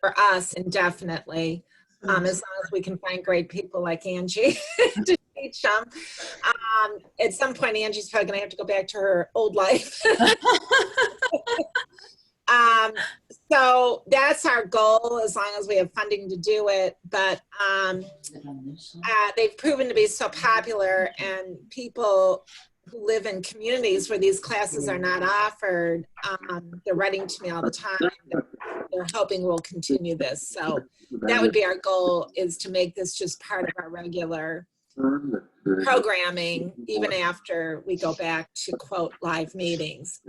for us indefinitely, as long as we can find great people like Angie to teach them. At some point, Angie's probably going to have to go back to her old life. So that's our goal, as long as we have funding to do it. But they've proven to be so popular, and people who live in communities where these classes are not offered, they're writing to me all the time. They're hoping we'll continue this. So that would be our goal, is to make this just part of our regular programming, even after we go back to quote live meetings.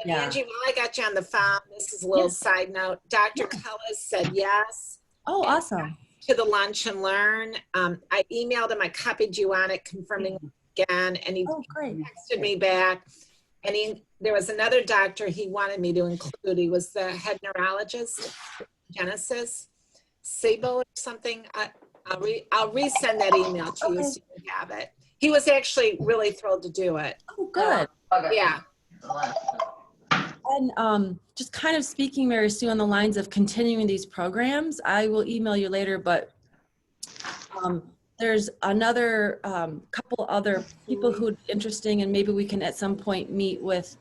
Yeah. Angie, while I got you on the phone, this is a little side note. Dr. Cullis said yes. Oh, awesome. To the lunch and learn. I emailed him, I copied you on it, confirming again, and he texted me back. And there was another doctor he wanted me to include. He was the head neurologist, Genesis, Sable or something. I'll resend that email to you so you have it. He was actually really thrilled to do it. Oh, good. Yeah. And just kind of speaking, Mary Sue, on the lines of continuing these programs, I will email you later, but there's another couple other people who are interesting, and maybe we can at some point meet with.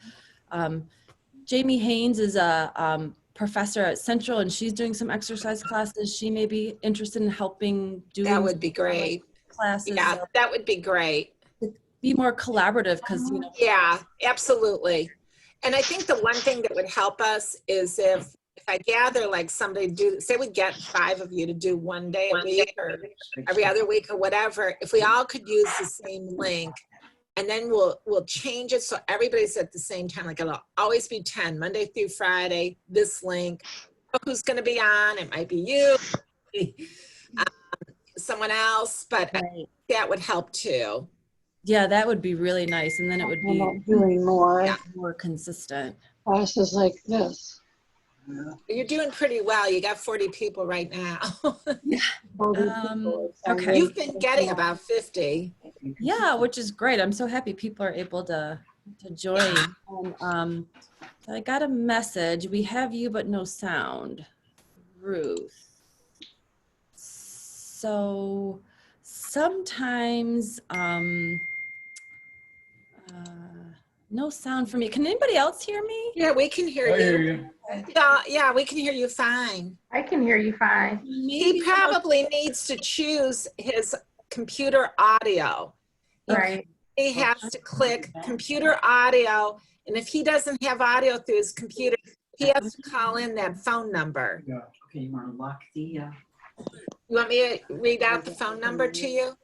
Jamie Haynes is a professor at Central, and she's doing some exercise classes. She may be interested in helping do that. Would be great. Classes. Yeah, so that would be great. Be more collaborative, because you know. Yeah, absolutely. And I think the one thing that would help us is if I gather like somebody do, say we get 5 of you to do one day a week or every other week or whatever, if we all could use the same link, and then we'll change it so everybody's at the same time. Like it'll always be 10, Monday through Friday, this link. Who's going to be on? It might be you, someone else, but I think that would help too. Yeah, that would be really nice, and then it would be doing more consistent. classes like this. You're doing pretty well. You got 40 people right now. Yeah. Okay. You've been getting about 50. Yeah, which is great. I'm so happy people are able to join. And, so I got a message. We have you, but no sound. Ruth. So sometimes no sound for me. Can anybody else hear me? Yeah, we can hear you. Yeah, we can hear you fine. I can hear you fine. He probably needs to choose his computer audio. Right. He has to click computer audio, and if he doesn't have audio through his computer, he has to call in that phone number. Yeah. Okay, you want to lock the You want me to read out the phone number to you?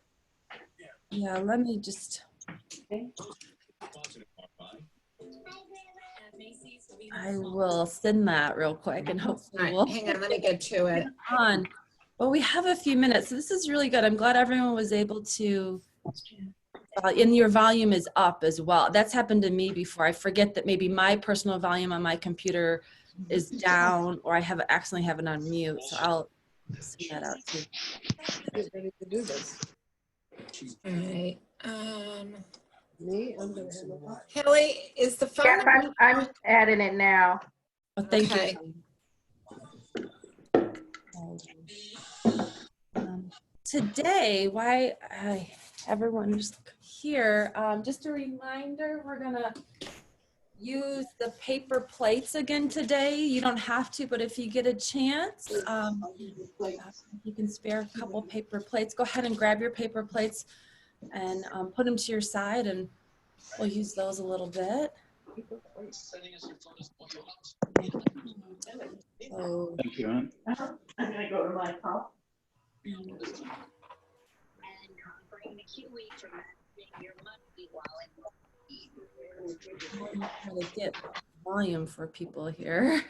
Yeah, let me just. Okay. I will send that real quick, and hopefully we'll hang on, let me get to it. On. But we have a few minutes, so this is really good. I'm glad everyone was able to, and your volume is up as well. That's happened to me before. I forget that maybe my personal volume on my computer is down, or I accidentally have it on mute, so I'll send that out too. Get ready to do this. All right. Me, I'm gonna have a Kelly, is the phone Yes, number? I'm adding it now. Well, thank Okay. you. Today, why everyone just here, just a reminder, we're gonna use the paper plates again today. You don't have to, but if you get a chance, you can spare a couple paper plates. Go ahead and grab your paper plates and put them to your side, and we'll use those a little bit. So, Thank you, Aunt. I'm gonna go to my phone. try to get volume for people here.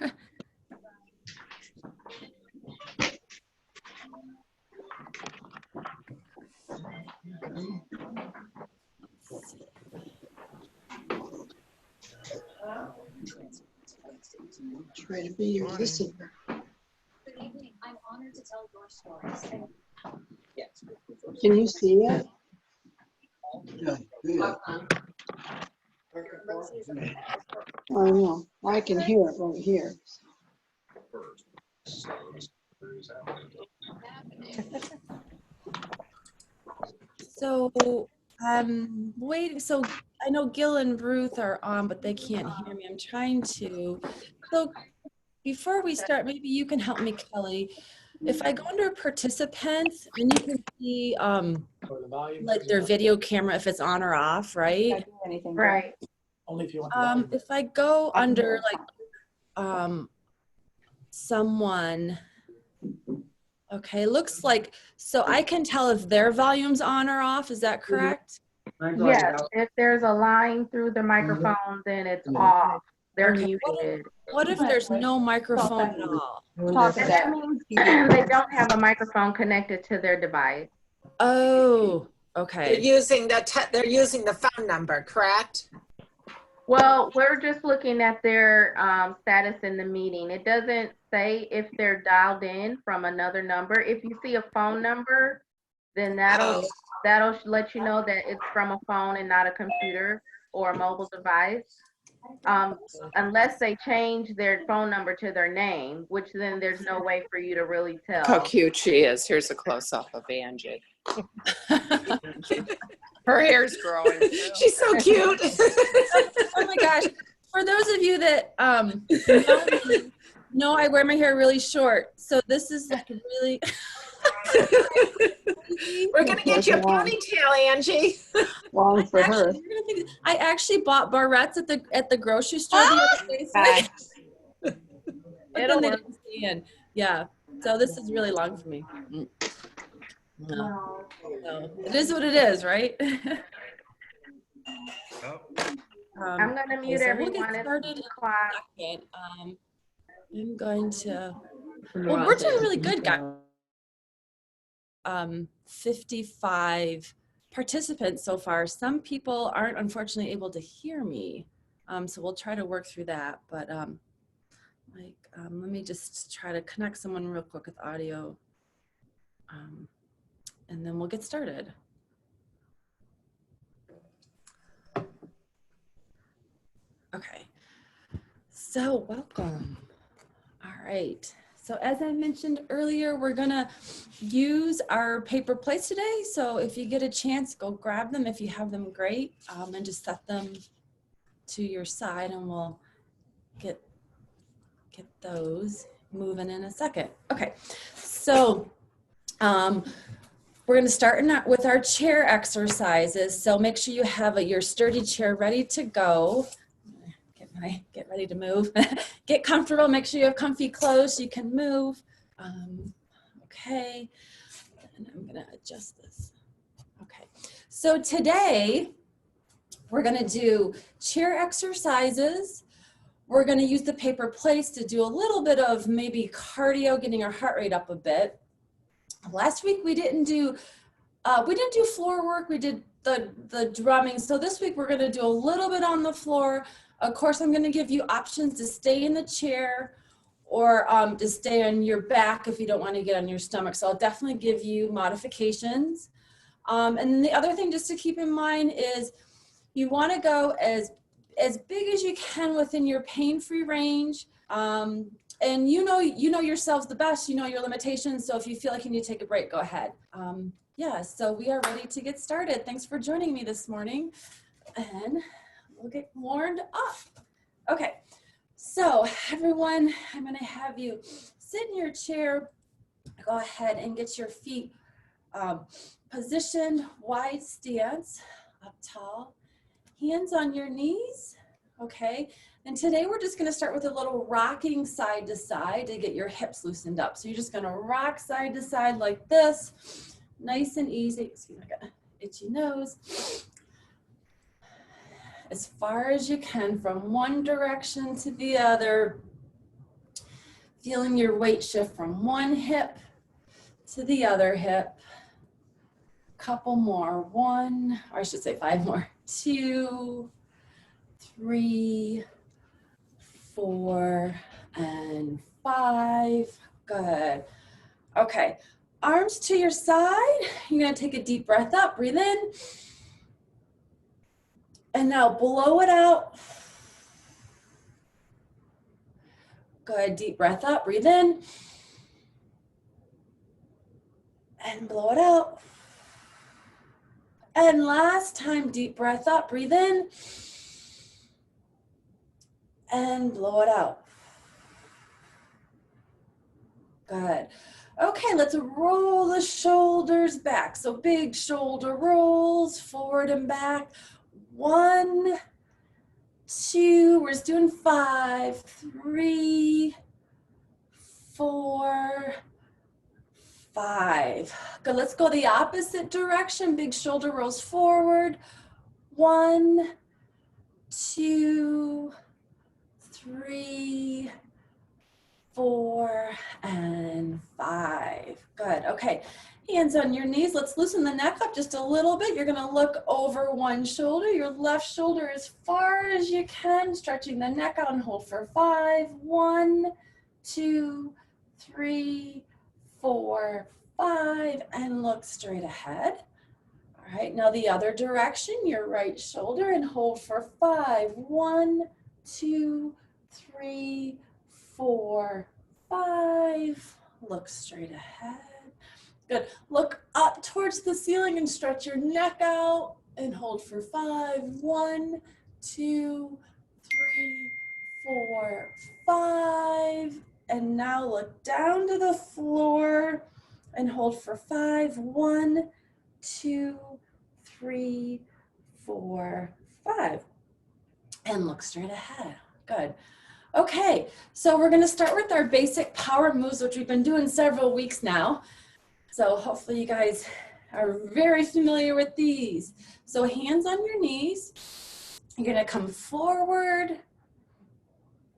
try to be your listener. Good evening. I'm honored to tell your stories. Can you see it? I know. I can hear it right here. So I'm waiting. So I know Gil and Ruth are on, but they can't hear me. I'm trying to. So before we start, maybe you can help me, Kelly. If I go under participants, then you can see like their video camera if it's on or off, right? Right. Only if you want the volume. If I go under like someone, okay, looks like, so I can tell if their volume's on or off, is that correct? Yes, if there's a line through the microphone, then it's off. They're Okay, muted. what if there's no microphone at all? That means they don't have a microphone connected to their device. Oh, They're okay. using the phone number, correct? Well, we're just looking at their status in the meeting. It doesn't say if they're dialed in from another number. If you see a phone number, then that'll let you know that it's from a phone and not a computer or a mobile device. Unless they change their phone number to their name, which then there's no way for you to really tell. How cute she is. Here's a close-up of Angie. Her hair's growing. Too. She's so cute. Oh my gosh. For those of you that know I wear my hair really short. So this is like really. We're going to get you a ponytail, Angie. Long for her. I actually bought barrettes at the grocery store the other day. But then they didn't stay in. Yeah. So this is really long for me. No. It is what it is, right? I'm going to mute everyone. We'll get started in Clock. a second. I'm going to. Well, we're doing really good, guys. 55 participants so far. Some people aren't unfortunately able to hear me, so we'll try to work through that. But let me just try to connect someone real quick with audio, and then we'll get started. Okay, so welcome. All right. So as I mentioned earlier, we're gonna use our paper plates today. So if you get a chance, go grab them. If you have them, great. And just set them to your side and we'll get those moving in a second. Okay, so we're gonna start with our chair exercises. So make sure you have your sturdy chair ready to go. Get ready to move. Get comfortable. Make sure you have comfy clothes so you can move. Okay, and I'm gonna adjust this. Okay, so today we're gonna do chair exercises. We're gonna use the paper plates to do a little bit of maybe cardio, getting our heart rate up a bit. Last week we didn't do floor work. We did the drumming. So this week we're gonna do a little bit on the floor. Of course, I'm going to give you options to stay in the chair or to stay on your back if you don't want to get on your stomach. So I'll definitely give you modifications. And the other thing just to keep in mind is you want to go as big as you can within your pain-free range. And you know yourselves the best, you know your limitations. So if you feel like you need to take a break, go ahead. Yeah, so we are ready to get started. Thanks for joining me this morning. And we'll get warmed up. Okay, so everyone, I'm going to have you sit in your chair. Go ahead and get your feet positioned, wide stance, up tall, hands on your knees. Okay, and today we're just going to start with a little rocking side to side to get your hips loosened up. So you're just going to rock side to side like this, nice and easy. Excuse me, I got an itchy nose. As far as you can from one direction to the other, feeling your weight shift from one hip to the other hip. Couple more, 1, or I should say 5 more, 2, 3, 4, and 5. Good. Okay, arms to your side. You're gonna take a deep breath up, breathe in. And now blow it out. Good, deep breath up, breathe in. And blow it out. And last time, deep breath up, breathe in. And blow it out. Good. Okay, let's roll the shoulders back. So big shoulder rolls forward and back. 1, 2, we're just doing 5, 3, 4, 5. Good, let's go the opposite direction. Big shoulder rolls forward. 1, 2, 3, 4, and 5. Good. Okay. Hands on your knees. Let's loosen the neck up just a little bit. You're going to look over one shoulder. Your left shoulder as far as you can, stretching the neck out and hold for 5. 1, 2, 3, 4, 5, and look straight ahead. All right. Now the other direction, your right shoulder, and hold for 5. 1, 2, 3, 4, 5. Look straight ahead. Good. Look up towards the ceiling and stretch your neck out and hold for 5. 1, 2, 3, 4, 5. And now look down to the floor and hold for 5. 1, 2, 3, 4, 5. And look straight ahead. Good. Okay, so we're gonna start with our basic power moves, which we've been doing several weeks now. So hopefully you guys are very familiar with these. So hands on your knees, you're gonna come forward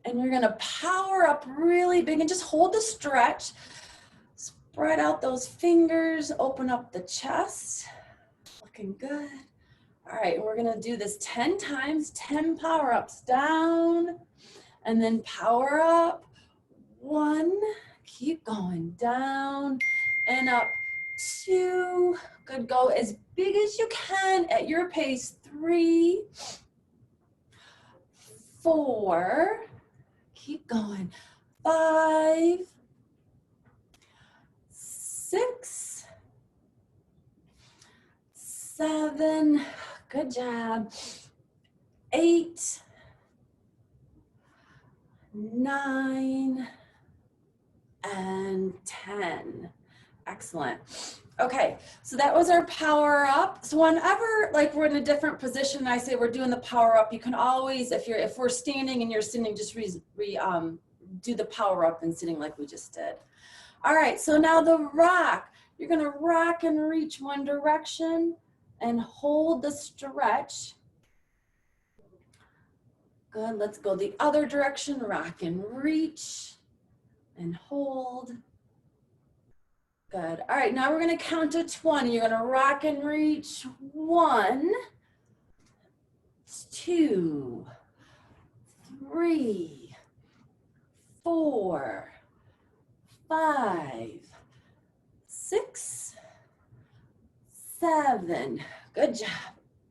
and you're gonna power up really big and just hold the stretch. Spread out those fingers, open up the chest, looking good. All right, we're gonna do this 10 times, 10 power ups, down, and then power up. 1, keep going, down and up. 2, good, go as big as you can at your pace. 3, 4, keep going. 5, 6, 7, good job. 8, 9, and 10. Excellent. Okay, so that was our power up. So whenever like we're in a different position and I say we're doing the power up, you can always, if we're standing and you're sitting, just do the power up and sitting like we just did. All right, so now the rock. You're gonna rock and reach one direction and hold the stretch. Good, let's go the other direction, rock and reach and hold. Good. All right, now we're going to count to 20. You're going to rock and reach. 1, 2, 3, 4, 5, 6, 7. Good job.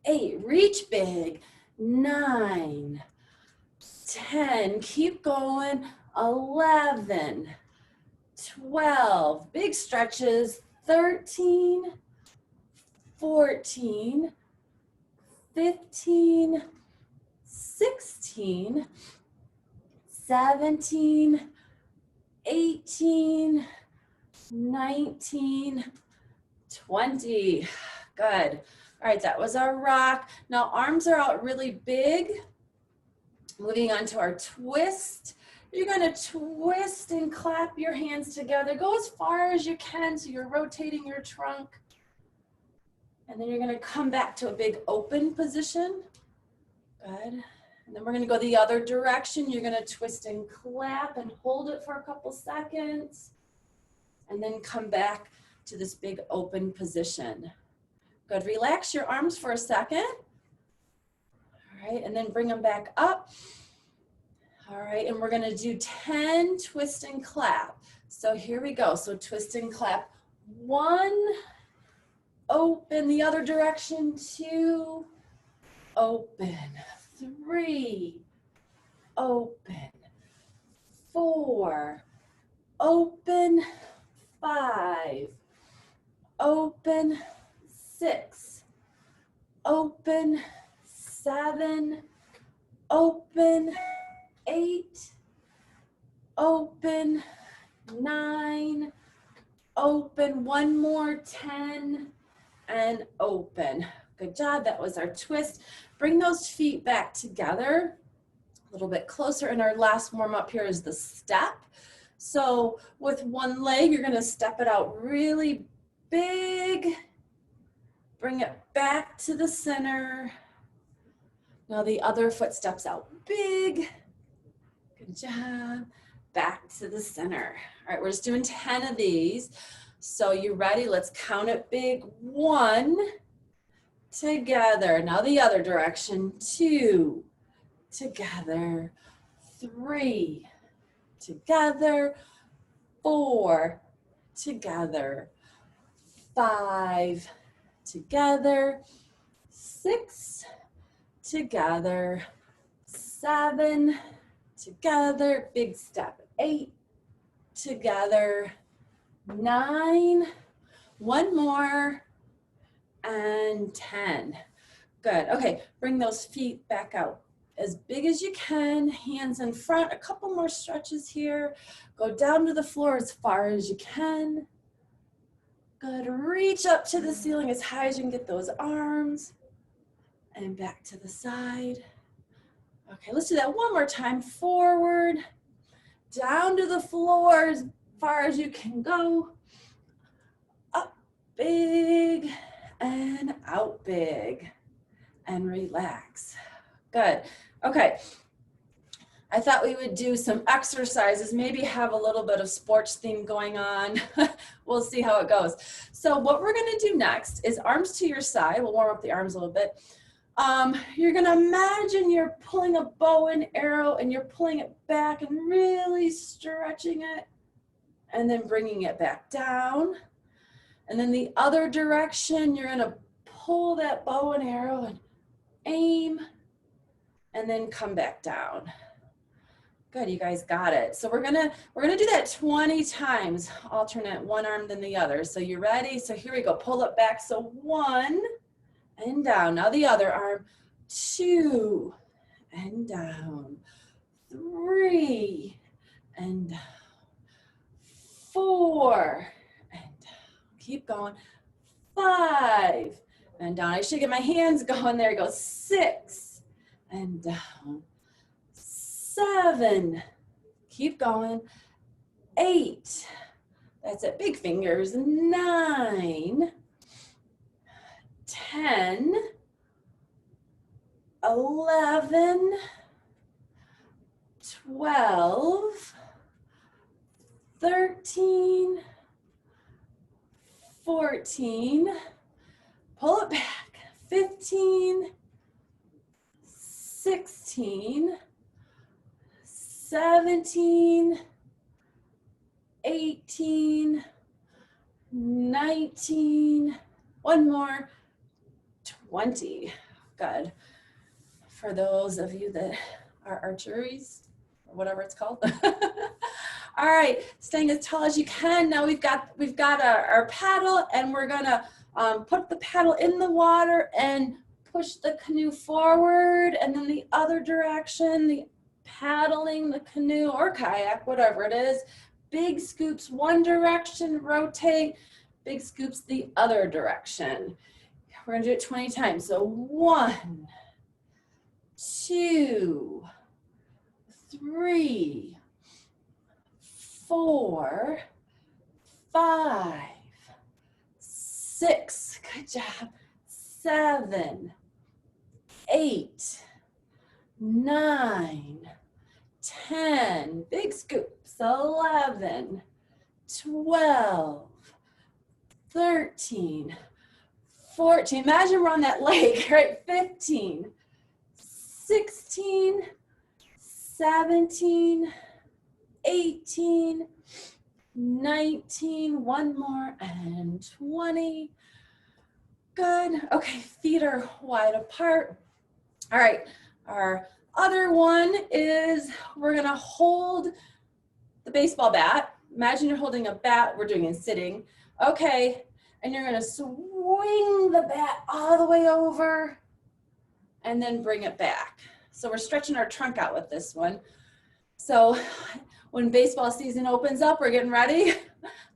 8, reach big. 9, 10, keep going. 11, 12, big stretches. 13, 14, 15, 16, 17, 18, 19, 20. Good. All right, that was our rock. Now arms are out really big. Moving on to our twist. You're going to twist and clap your hands together. Go as far as you can so you're rotating your trunk. And then you're going to come back to a big open position. Good. And then we're going to go the other direction. You're going to twist and clap and hold it for a couple seconds. And then come back to this big open position. Good. Relax your arms for a second. All right, and then bring them back up. All right, and we're gonna do 10 twist and clap. So here we go. So twist and clap. 1, open the other direction. 2, open. 3, open. 4, open. 5, open. 6, open, 7, open, 8, open, 9, open, one more, 10, and open. Good job, that was our twist. Bring those feet back together, a little bit closer, and our last warm up here is the step. So with one leg, you're gonna step it out really big, bring it back to the center. Now the other foot steps out big, good job, back to the center. All right, we're just doing 10 of these. So you ready? Let's count it big. 1, together. Now the other direction. 2, together. 3, together. 4, together. 5, together. 6, together. 7, together. Big step. 8, together. 9, one more, and 10. Good. Okay, bring those feet back out as big as you can, hands in front, a couple more stretches here. Go down to the floor as far as you can. Good. Reach up to the ceiling as high as you can get those arms, and back to the side. Okay, let's do that one more time. Forward, down to the floor as far as you can go. Up big and out big, and relax. Good. Okay. I thought we would do some exercises, maybe have a little bit of sports theme going on. We'll see how it goes. So what we're going to do next is arms to your side. We'll warm up the arms a little bit. You're going to imagine you're pulling a bow and arrow, and you're pulling it back and really stretching it, and then bringing it back down. And then the other direction, you're going to pull that bow and arrow and aim, and then come back down. Good, you guys got it. So we're gonna do that 20 times, alternate one arm than the other. So you ready? So here we go. Pull it back. So 1 and down. Now the other arm. 2 and down. 3 and down. 4 and down. Keep going. 5 and down. I should get my hands going. There you go. 6 and down. 7. Keep going. 8. That's it. Big fingers. 9. 10. 11. 12. 13. 14. Pull it back. 15. 16. 17, 18, 19, one more, 20. Good. For those of you that are archeries, or whatever it's called. All right, staying as tall as you can. Now we've got our paddle, and we're gonna put the paddle in the water and push the canoe forward, and then the other direction, paddling the canoe or kayak, whatever it is. Big scoops one direction, rotate. Big scoops the other direction. We're gonna do it 20 times. So 1, 2, 3, 4, 5, 6. Good job. 7, 8, 9, 10, big scoops, 11, 12, 13, 14, imagine we're on that lake, right? 15, 16, 17, 18, 19, one more, and 20. Good. Okay, feet are wide apart. All right, our other one is we're gonna hold the baseball bat. Imagine you're holding a bat, we're doing it sitting. Okay, And you're gonna swing the bat all the way over and then bring it back. So we're stretching our trunk out with this one. So when baseball season opens up, we're getting ready,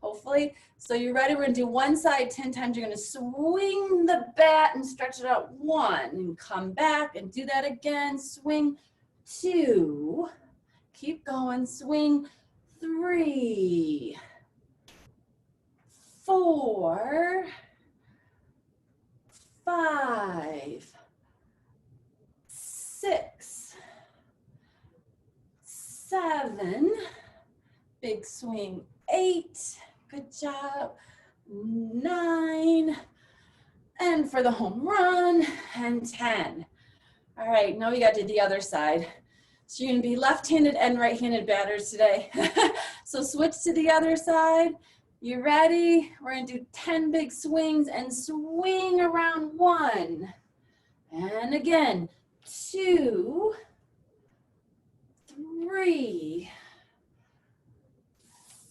hopefully. So you're ready, we're gonna do one side 10 times. You're gonna swing the bat and stretch it out 1 and come back and do that again. Swing 2, keep going, swing 3, 4, 5, 6, 7, big swing, 8, good job, 9, and for the home run, and 10. All right, now we got to the other side. So you're gonna be left-handed and right-handed batters today. So switch to the other side. You ready? We're gonna do 10 big swings and swing around 1. And again, 2, 3,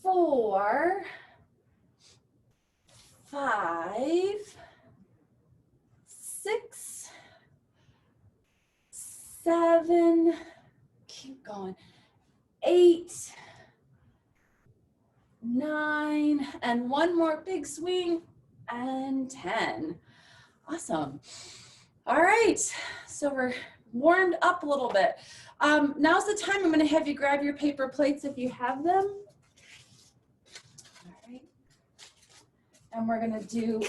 4, 5, 6, 7, keep going, 8, 9, and one more big swing, and 10. Awesome. All right, so we're warmed up a little bit. Now's the time I'm going to have you grab your paper plates if you have them. All right. And we're going to do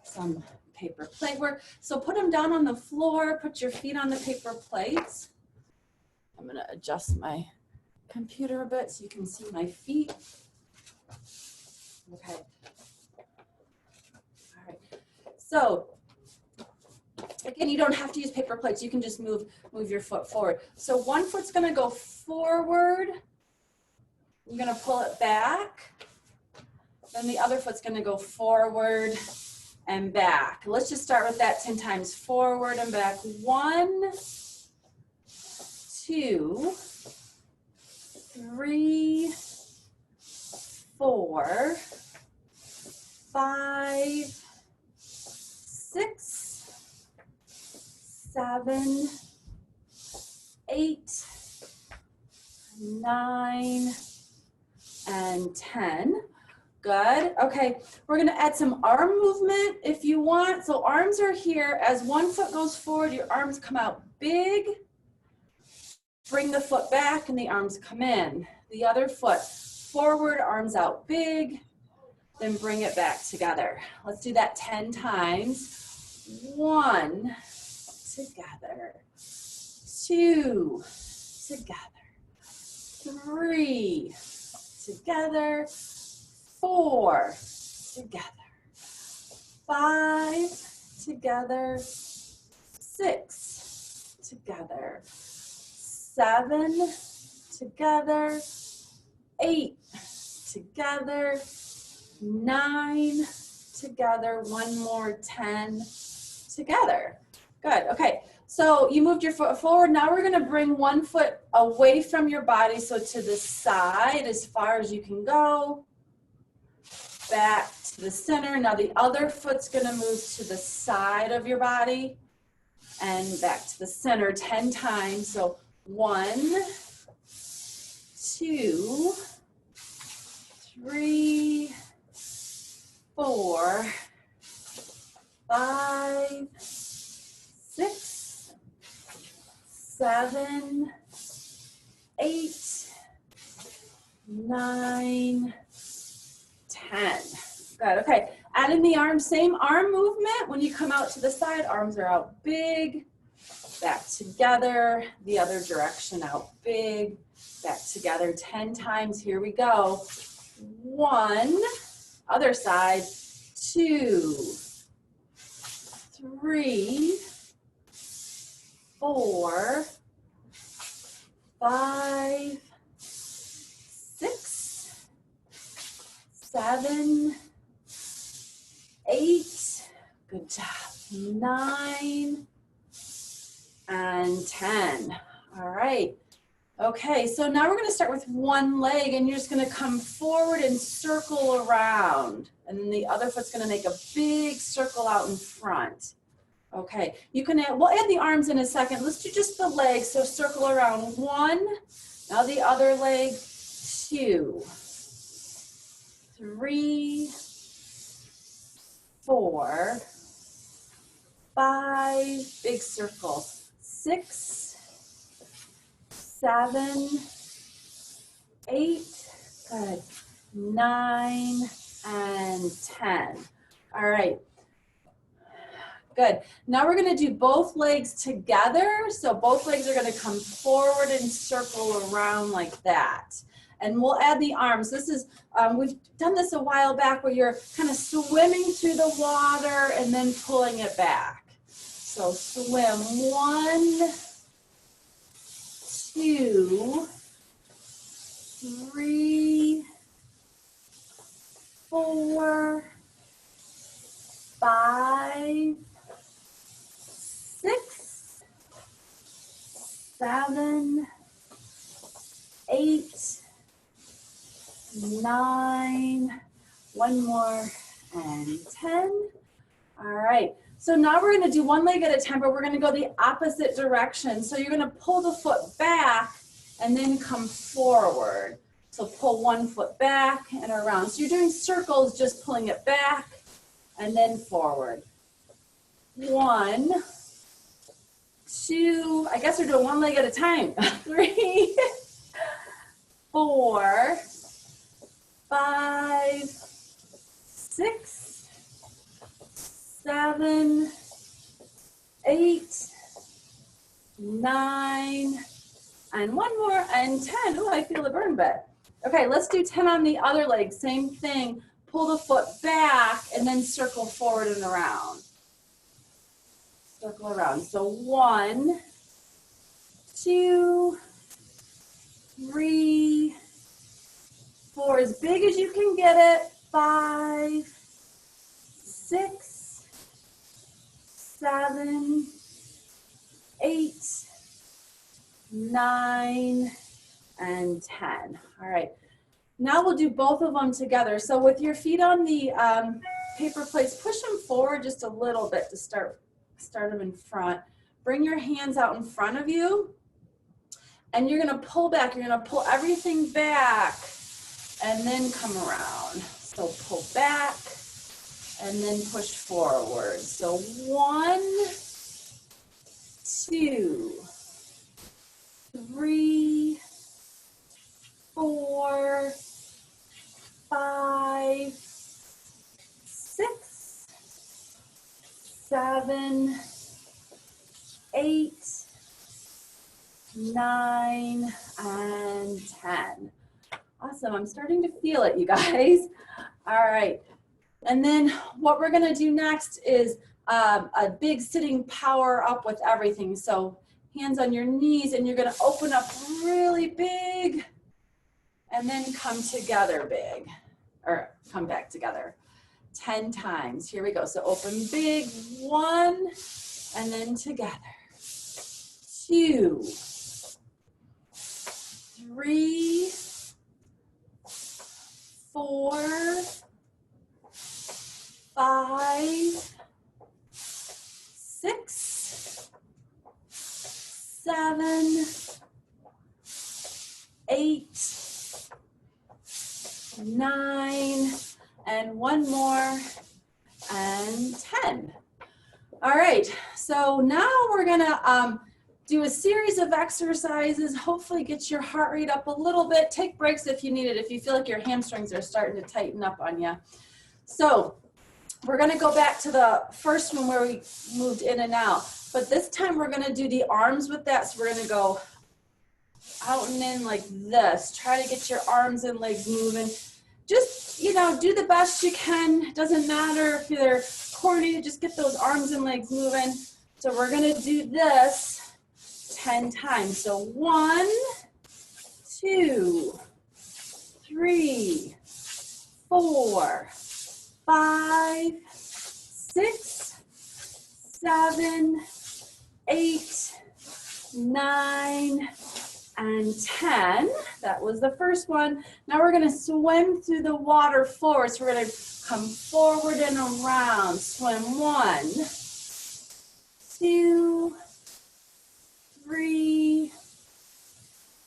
some paper plate work. So put them down on the floor, put your feet on the paper plates. I'm going to adjust my computer a bit so you can see my feet. Okay. All right. So again, you don't have to use paper plates. You can just move your foot forward. So one foot's going to go forward. You're going to pull it back. Then the other foot's going to go forward and back. Let's just start with that 10 times. Forward and back. 1, 2, 3, 4, 5, 6, 7, 8, 9, and 10. Good. Okay, we're going to add some arm movement if you want. So arms are here. As one foot goes forward, your arms come out big. Bring the foot back and the arms come in. The other foot forward, arms out big. Then bring it back together. Let's do that 10 times. 1, together. 2, together. 3, together. 4, together. 5, together. 6, together. 7, together. 8, together. 9, together. One more, 10, together. Good. Okay. So you moved your foot forward. Now we're going to bring one foot away from your body. So to the side as far as you can go. Back to the center. Now the other foot's going to move to the side of your body and back to the center 10 times. So 1, 2, 3, 4, 5, 6, 7, 8, 9, 10. Good. Okay. Add in the arms, same arm movement. When you come out to the side, arms are out big, back together, the other direction out big, back together 10 times. Here we go. 1, other side, 2, 3, 4, 5, 6, 7, 8, good job, 9, and 10. All right. Okay, so now we're gonna start with one leg and you're just gonna come forward and circle around. And then the other foot's gonna make a big circle out in front. Okay, you can add, we'll add the arms in a second. Let's do just the legs. So circle around 1, now the other leg, 2, 3, 4, 5, big circle, 6, 7, 8, good, 9, and 10. All right. Good. Now we're going to do both legs together. So both legs are going to come forward and circle around like that. And we'll add the arms. This is, we've done this a while back where you're kind of swimming through the water and then pulling it back. So swim 1, 2, 3, 4, 5, 6, 7, 8, 9, one more, and 10. All right, so now we're gonna do one leg at a time, but we're gonna go the opposite direction. So you're gonna pull the foot back and then come forward. So pull one foot back and around. So you're doing circles, just pulling it back and then forward. 1, 2, I guess we're doing one leg at a time. 3, 4, 5, 6, 7, 8, 9, and one more, and 10. Oh, I feel a burn bit. Okay, let's do 10 on the other leg. Same thing. Pull the foot back and then circle forward and around. Circle around. So 1, 2, 3, 4, as big as you can get it. 5, 6, 7, 8, 9, and 10. All right. Now we'll do both of them together. So with your feet on the paper plates, push them forward just a little bit to start them in front. Bring your hands out in front of you. And you're going to pull back. You're going to pull everything back and then come around. So pull back and then push forward. So 1, 2, 3, 4, 5, 6, 7, 8, 9, and 10. Awesome. I'm starting to feel it, you guys. All right. And then what we're going to do next is a big sitting power up with everything. So hands on your knees, and you're going to open up really big and then come together big, or come back together 10 times. Here we go. So open big, 1, and then together. 2, 3, 4, 5, 6, 7, 8, 9, and one more, and 10. All right, so now we're gonna do a series of exercises, hopefully get your heart rate up a little bit. Take breaks if you need it, if you feel like your hamstrings are starting to tighten up on you. So we're gonna go back to the first one where we moved in and out, but this time we're gonna do the arms with that. So we're gonna go out and in like this. Try to get your arms and legs moving. Just, you know, do the best you can. Doesn't matter if they're coordinated, just get those arms and legs moving. So we're gonna do this 10 times. So 1, 2, 3, 4, 5, 6, 7, 8, 9, and 10. That was the first one. Now we're gonna swim through the water forward. So we're gonna come forward and around. Swim 1, 2, 3,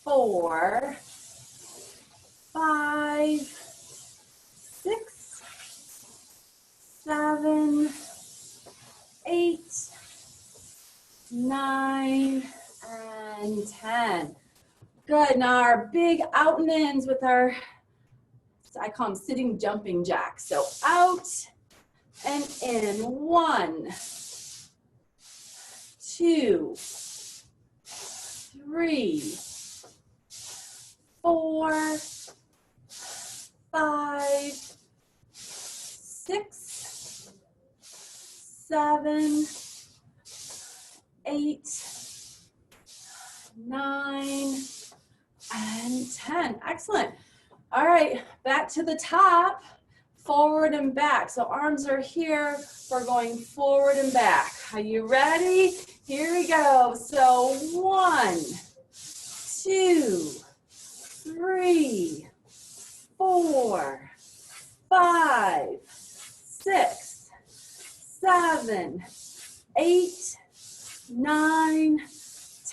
4, 5, 6, 7, 8, 9, and 10. Good. Now our big out and ins with our, I call them sitting jumping jacks. So out and in. 1, 2, 3, 4, 5, 6, 7, 8, 9, and 10. Excellent. All right, back to the top, forward and back. So arms are here. We're going forward and back. Are you ready? Here we go. So 1, 2, 3, 4, 5, 6, 7, 8, 9,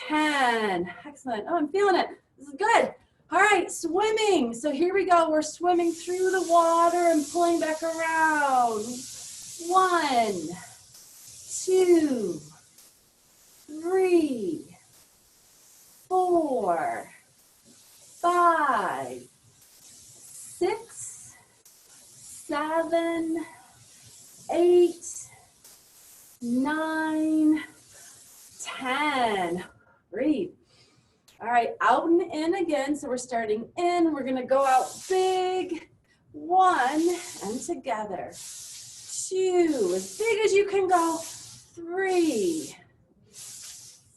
10. Excellent. Oh, I'm feeling it. This is good. All right, swimming. So here we go. We're swimming through the water and pulling back around. 1, 2, 3, 4, 5, 6, 7, 8, 9, 10. Great. All right, out and in again. So we're starting in. We're going to go out big. 1, and together. 2, as big as you can go. 3,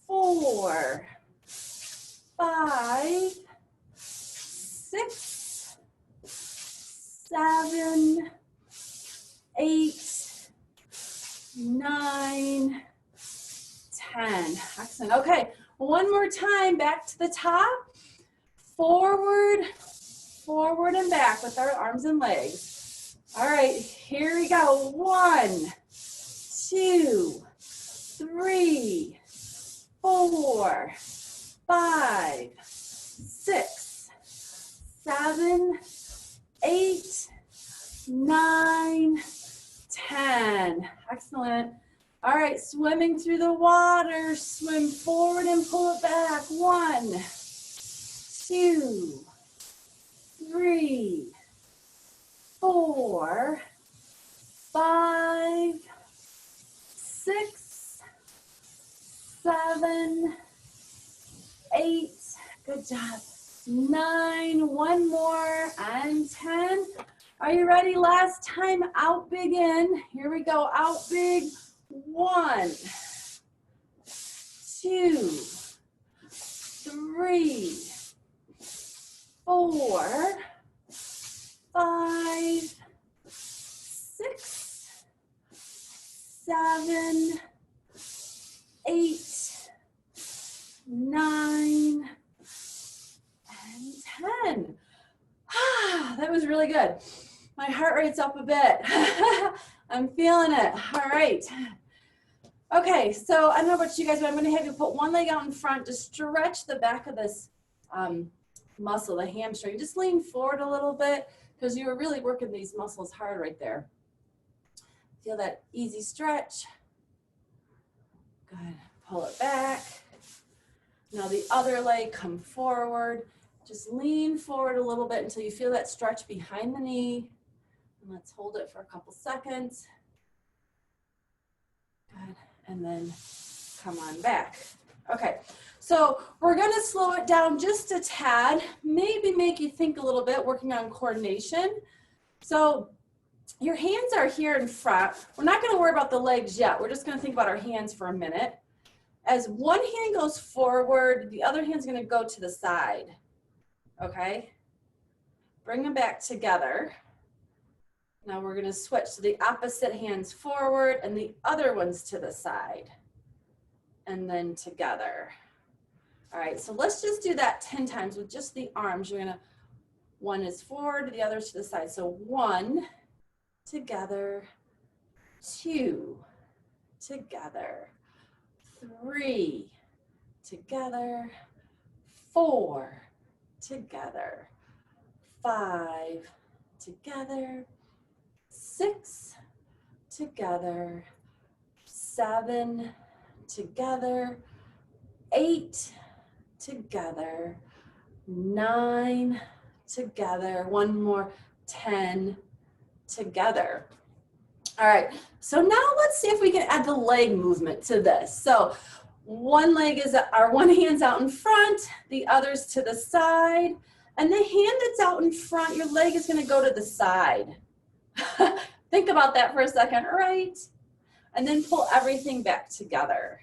4, 5, 6, 7, 8, 9, 10. Excellent. Okay, one more time, back to the top. Forward, forward and back with our arms and legs. All right, here we go. 1, 2, 3, 4, 5, 6, 7, 8, 9, 10. Excellent. All right, swimming through the water. Swim forward and pull it back. 1, 2, 3, 4, 5, 6, 7, 8. Good job. 9. One more. And 10. Are you ready? Last time. Out big in. Here we go. Out big. 1, 2, 3, 4, 5, 6, 7, 8, 9, and 10. That was really good. My heart rate's up a bit. I'm feeling it. All right. Okay, so I don't know about you guys, but I'm going to have you put one leg out in front to stretch the back of this muscle, the hamstring. Just lean forward a little bit because you're really working these muscles hard right there. Feel that easy stretch. Good. Pull it back. Now the other leg, come forward. Just lean forward a little bit until you feel that stretch behind the knee. And let's hold it for a couple seconds. Good. And then come on back. Okay, so we're gonna slow it down just a tad, maybe make you think a little bit, working on coordination. So your hands are here in front. We're not gonna worry about the legs yet. We're just gonna think about our hands for a minute. As one hand goes forward, the other hand's gonna go to the side, okay? Bring them back together. Now we're gonna switch, so the opposite hand's forward and the other one's to the side. And then together. All right, so let's just do that 10 times with just the arms. You're gonna, one is forward, the other to the side. So 1, together, 2, together, 3, together, 4, together, 5, together, 6, together, 7, together, 8, together, 9, together, one more, 10, together. All right, so now let's see if we can add the leg movement to this. So one leg is, our one hand's out in front, the other's to the side, and the hand that's out in front, your leg is gonna go to the side. Think about that for a second, right? And then pull everything back together.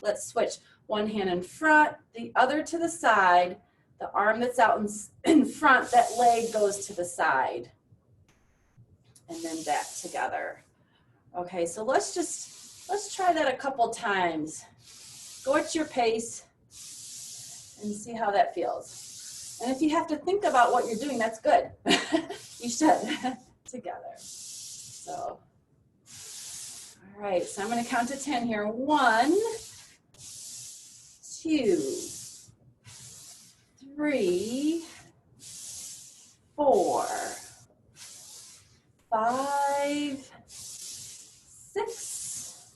Let's switch. One hand in front, the other to the side. The arm that's out in front, that leg goes to the side. And then back together. Okay, so let's try that a couple times. Go at your pace and see how that feels. And if you have to think about what you're doing, that's good. You should. Together. So, all right, so I'm going to count to 10 here. 1, 2, 3, 4, 5, 6,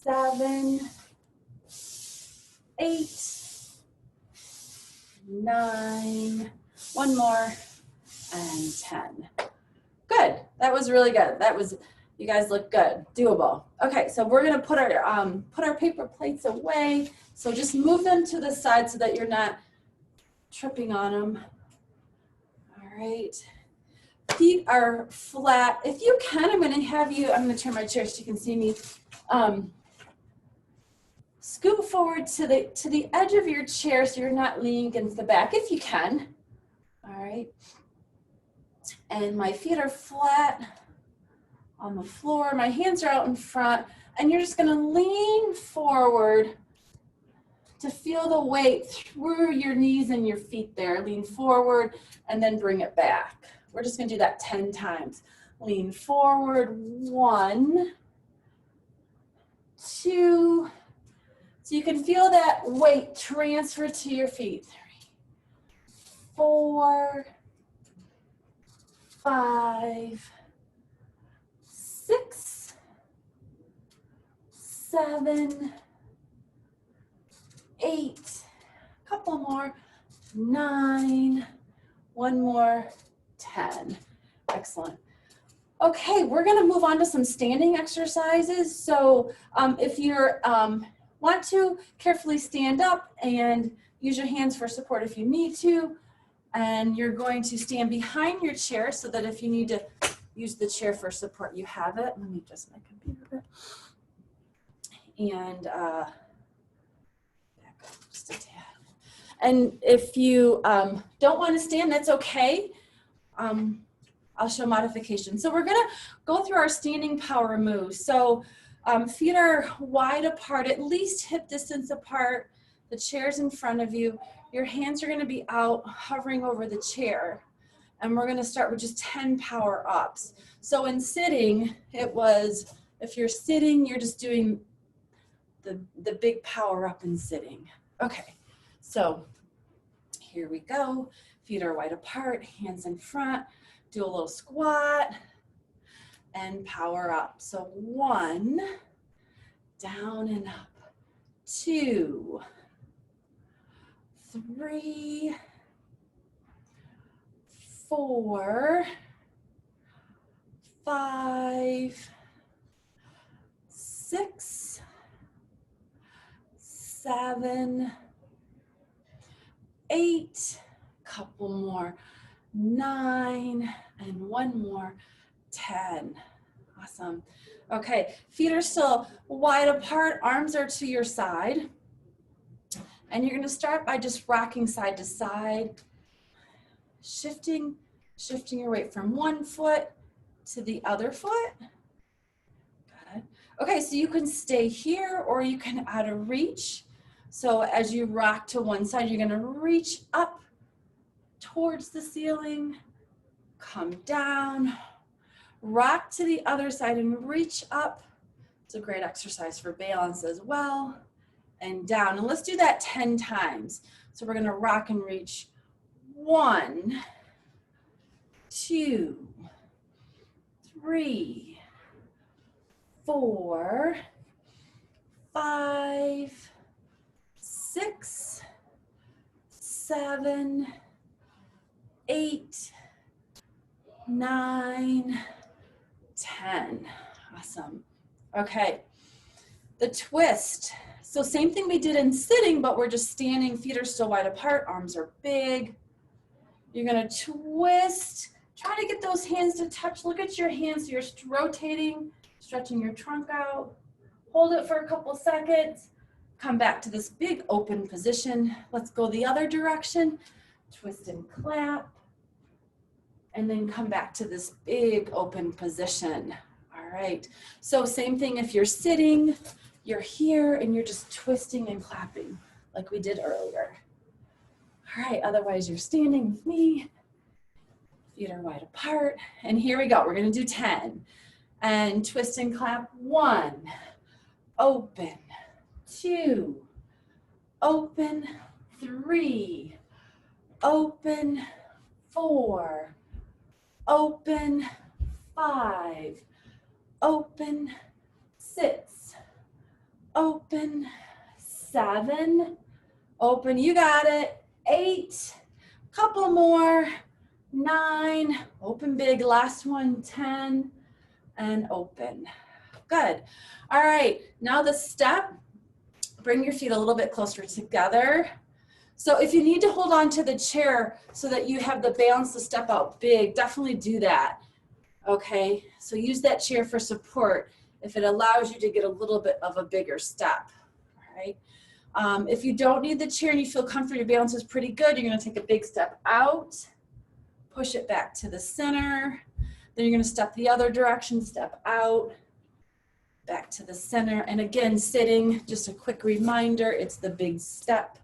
7, 8, 9, one more, and 10. Good. That was really good. That was, you guys look good. Doable. Okay, so we're gonna put our paper plates away. So just move them to the side so that you're not tripping on them. All right. Feet are flat. If you can, I'm gonna turn my chair so you can see me. Scoot forward to the edge of your chair so you're not leaning against the back, if you can. All right. And my feet are flat on the floor. My hands are out in front. And you're just gonna lean forward to feel the weight through your knees and your feet there. Lean forward and then bring it back. We're just gonna do that 10 times. Lean forward, 1, 2. So you can feel that weight transfer to your feet. 3, 4, 5, 6, 7, 8, a couple more, 9, one more, 10. Excellent. Okay, we're gonna move on to some standing exercises. So if you're want to, carefully stand up and use your hands for support if you need to. And you're going to stand behind your chair so that if you need to use the chair for support, you have it. Let me adjust my computer a bit. And back up just a tad. And if you don't want to stand, that's okay. I'll show modifications. So we're gonna go through our standing power moves. So feet are wide apart, at least hip distance apart. The chair's in front of you. Your hands are gonna be out, hovering over the chair. And we're gonna start with just 10 power ups. So in sitting, it was, if you're sitting, you're just doing the big power up in sitting. Okay, so here we go. Feet are wide apart, hands in front. Do a little squat and power up. So 1, down and up. 2, 3, 4, 5, 6, 7, 8, couple more, 9, and one more, 10. Awesome. Okay, feet are still wide apart, arms are to your side. And you're gonna start by just rocking side to side, shifting your weight from one foot to the other foot. Good. Okay, so you can stay here or you can out of reach. So as you rock to one side, you're gonna reach up towards the ceiling, come down, rock to the other side and reach up. It's a great exercise for balance as well, and down. And let's do that 10 times. So we're gonna rock and reach 1, 2, 3, 4, 5, 6, 7, 8, 9, 10. Awesome. Okay. The twist. So same thing we did in sitting, but we're just standing, feet are still wide apart, arms are big. You're gonna twist. Try to get those hands to touch. Look at your hands. So you're rotating, stretching your trunk out. Hold it for a couple seconds. Come back to this big open position. Let's go the other direction. Twist and clap. And then come back to this big open position. All right. So same thing if you're sitting, you're here and you're just twisting and clapping like we did earlier. All right. Otherwise you're standing with me. Feet are wide apart. And here we go. We're going to do 10. And twist and clap. 1, open, 2, open, 3, open, 4, open, 5, open, 6, open, 7, open, you got it, 8, couple more, 9, open big, last one, 10, and open. Good. All right, now the step, bring your feet a little bit closer together. So if you need to hold on to the chair so that you have the balance to step out big, definitely do that. Okay, so use that chair for support if it allows you to get a little bit of a bigger step. All right. If you don't need the chair and you feel comfortable, your balance is pretty good, you're gonna take a big step out, push it back to the center. Then you're gonna step the other direction, step out, back to the center. And again, sitting, just a quick reminder, it's the big step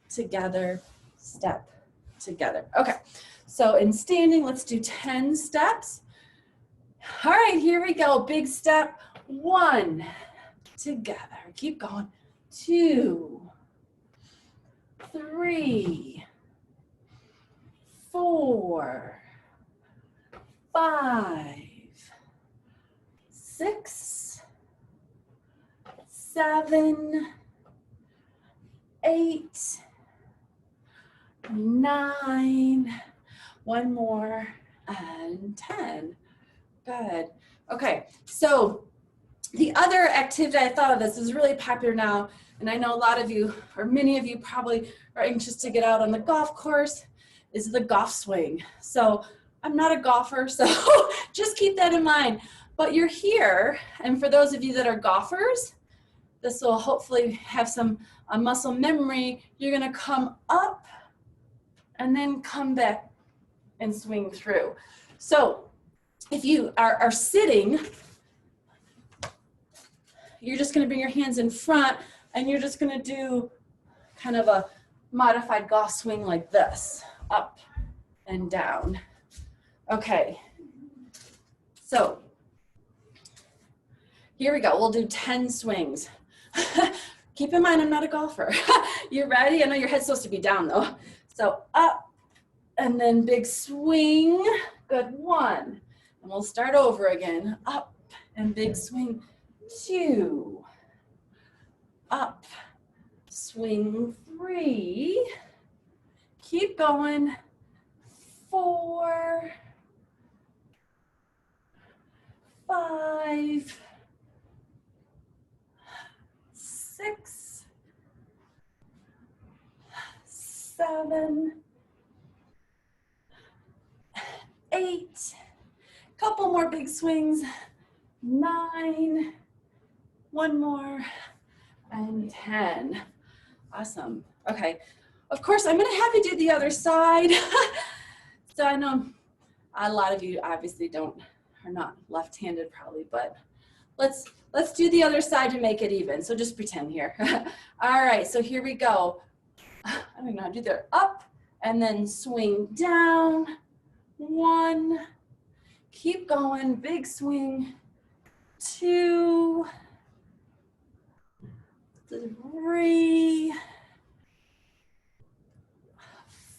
together, step together. Okay, so in standing, let's do 10 steps. All right, here we go. Big step, 1, together. Keep going. 2, 3, 4, 5, 6, 7, 8, 9, one more, and 10. Good. Okay, so the other activity I thought of, this is really popular now, and I know a lot of you, or many of you probably are anxious to get out on the golf course, is the golf swing. So I'm not a golfer, so just keep that in mind. But you're here, and for those of you that are golfers, this will hopefully have some muscle memory. You're gonna come up and then come back and swing through. So if you are sitting, you're just gonna bring your hands in front and you're just gonna do kind of a modified golf swing like this, up and down. Okay, so here we go, we'll do 10 swings. Keep in mind, I'm not a golfer. You ready? I know your head's supposed to be down though. So up and then big swing. Good, 1. And we'll start over again. Up and big swing. 2. Up, swing 3. Keep going. 4. 5. 6, 7, 8, couple more big swings, 9, one more, and 10. Awesome. Okay. Of course, I'm going to have you do the other side. So I know a lot of you obviously are not left-handed probably, but let's do the other side to make it even. So just pretend here. All right, so here we go. I don't know how to do that. Up and then swing down. 1. Keep going, big swing. 2, 3,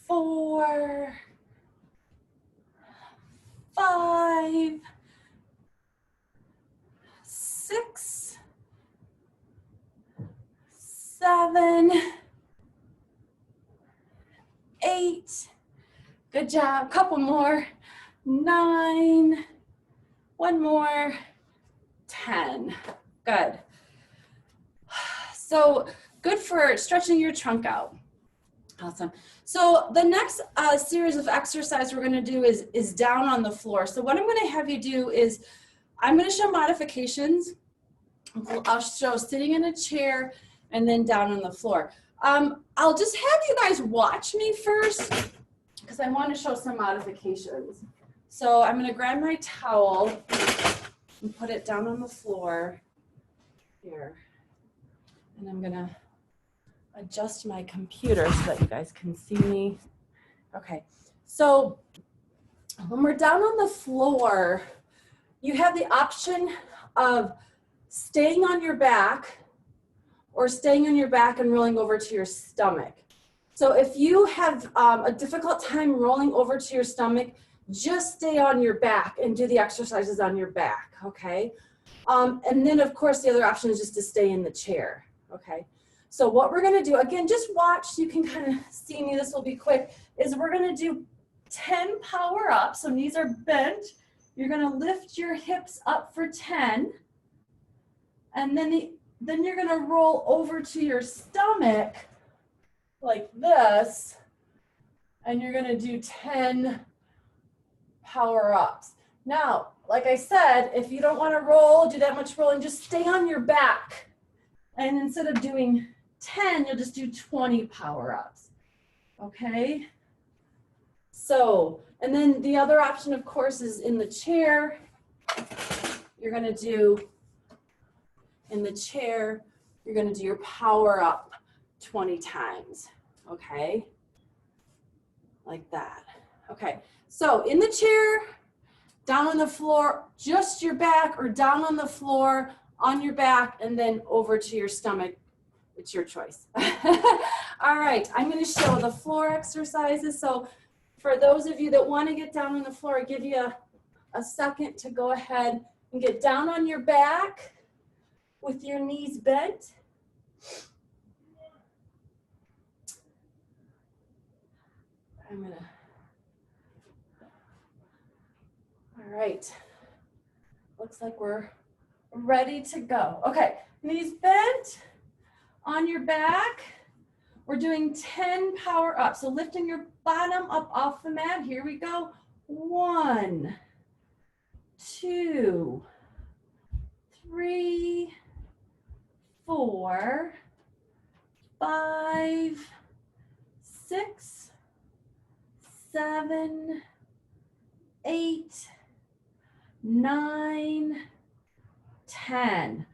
4, 5, 6, 7, 8. Good job. Couple more. 9. One more. 10. Good. So good for stretching your trunk out. Awesome. So the next series of exercise we're going to do is down on the floor. So what I'm going to have you do is I'm going to show modifications. I'll show sitting in a chair and then down on the floor. I'll just have you guys watch me first because I want to show some modifications. So I'm going to grab my towel and put it down on the floor here. And I'm going to adjust my computer so that you guys can see me. Okay, so when we're down on the floor, you have the option of staying on your back or staying on your back and rolling over to your stomach. So if you have a difficult time rolling over to your stomach, just stay on your back and do the exercises on your back, okay? And then of course the other option is just to stay in the chair, okay? So what we're gonna do, again, just watch, you can kind of see me, this will be quick, is we're gonna do 10 power ups, so knees are bent. You're gonna lift your hips up for 10, and then you're gonna roll over to your stomach like this, and you're gonna do 10 power ups. Now, like I said, if you don't wanna do that much rolling, just stay on your back. And instead of doing 10, you'll just do 20 power ups, okay? So, and then the other option, of course, is in the chair. You're gonna do, in the chair, you're gonna do your power up 20 times, okay? Like that, okay. So in the chair, down on the floor, just your back, or down on the floor, on your back, and then over to your stomach. It's your choice. All right, I'm gonna show the floor exercises. So for those of you that wanna get down on the floor, I'll give you a second to go ahead and get down on your back with your knees bent. All right, looks like we're ready to go. Okay, knees bent on your back. We're doing 10 power ups. So lifting your bottom up off the mat. Here we go. 1, 2, 3, 4, 5, 6, 7, 8, 9, 10.